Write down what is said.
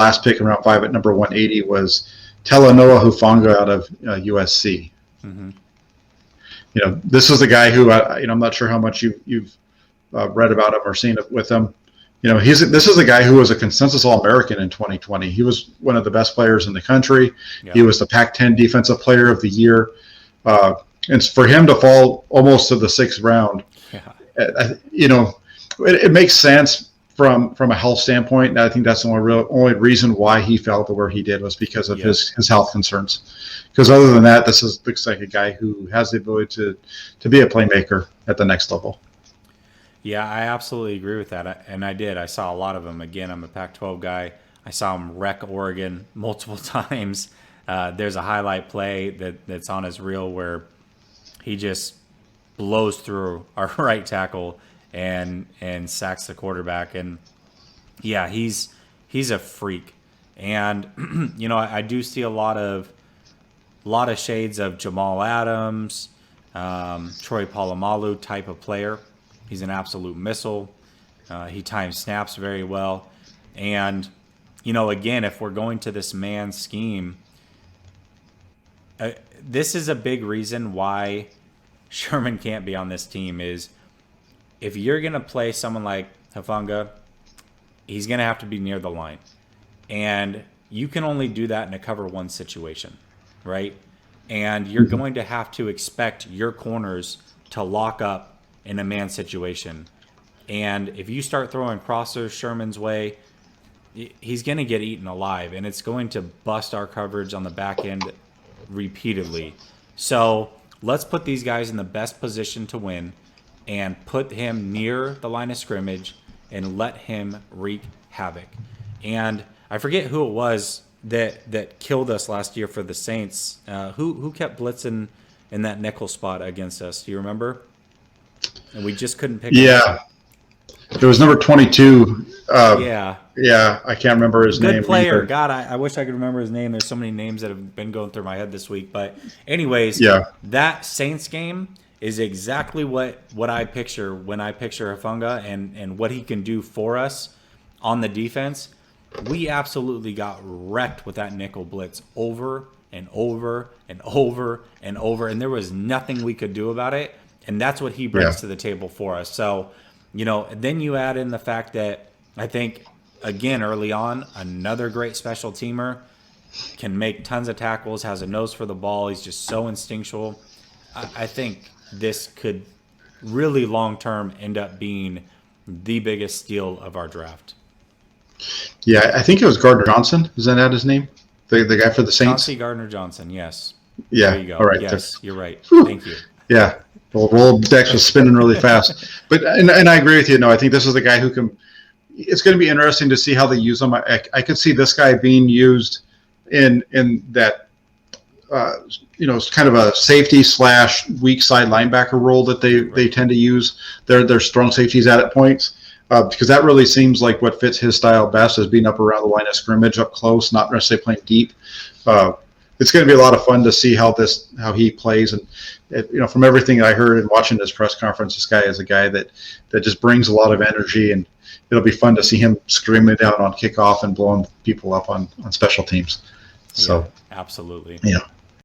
last pick in round 5 at number 180 was Talanoa Hufanga out of USC. Mm-hmm. This is the guy who I'm not sure how much you've read about him or seen it with him. This is a guy who was a consensus All-American in 2020. He was one of the best players in the country. Yeah. He was the Pac-10 Defensive Player of the Year. And for him to fall almost to the 6th round, it makes sense from a health standpoint. And I think that's the only reason why he fell to where he did was because of his health concerns. Because other than that, looks like a guy who has the ability to be a playmaker at the next level. Yeah, I absolutely agree with that. And I saw a lot of them. Again, I'm a Pac-12 guy. I saw him wreck Oregon multiple times. There's a highlight play that's on his reel where he just blows through our right tackle and sacks the quarterback. And yeah, he's a freak. And I do see a lot of shades of Jamal Adams, Troy Polamalu type of player. He's an absolute missile. He times snaps very well. And, again, if we're going to this man scheme, this is a big reason why Sherman can't be on this team is if you're going to play someone like Hufanga, he's going to have to be near the line. And you can only do that in a cover 1 situation, right? And you're going to have to expect your corners to lock up in a man situation. And if you start throwing crossers Sherman's way, he's going to get eaten alive, and it's going to bust our coverage on the back end repeatedly. So let's put these guys in the best position to win and put him near the line of scrimmage and let him wreak havoc. And I forget who it was that killed us last year for the Saints. Who kept blitzing in that nickel spot against us? Do you remember? And we just couldn't pick him up. It was number 22. Yeah, I can't remember his name. Good player. Either. God, I wish I could remember his name. There's so many names that have been going through my head this week. But anyways, that Saints game is exactly what I picture when I picture Hufanga and what he can do for us on the defense. We absolutely got wrecked with that nickel blitz over and over and over and over. And there was nothing we could do about it. And that's what he brings to the table for us. So, then you add in the fact that I think, again, early on, another great special teamer can make tons of tackles, has a nose for the ball. He's just so instinctual. I think this could really long-term end up being the biggest steal of our draft. Yeah, I think it was Gardner Johnson. Is that his name? The guy for the Saints? Chauncey Gardner-Johnson, yes. Yeah, there you go. All right. Yes, you're right. Whew. Thank you. Yeah. Well, Rolodex was spinning really fast, but and I agree with you. No, I think this is the guy who can. It's going to be interesting to see how they use him. I could see this guy being used in that, kind of a safety / weak side linebacker role that they tend to use their strong safeties at points, because that really seems like what fits his style best is being up around the line of scrimmage, up close, not necessarily playing deep. It's going to be a lot of fun to see how he plays. And, from everything I heard and watching this press conference, this guy is a guy that just brings a lot of energy, and it'll be fun to see him screaming down on kickoff and blowing people up on special teams. So absolutely. Yeah.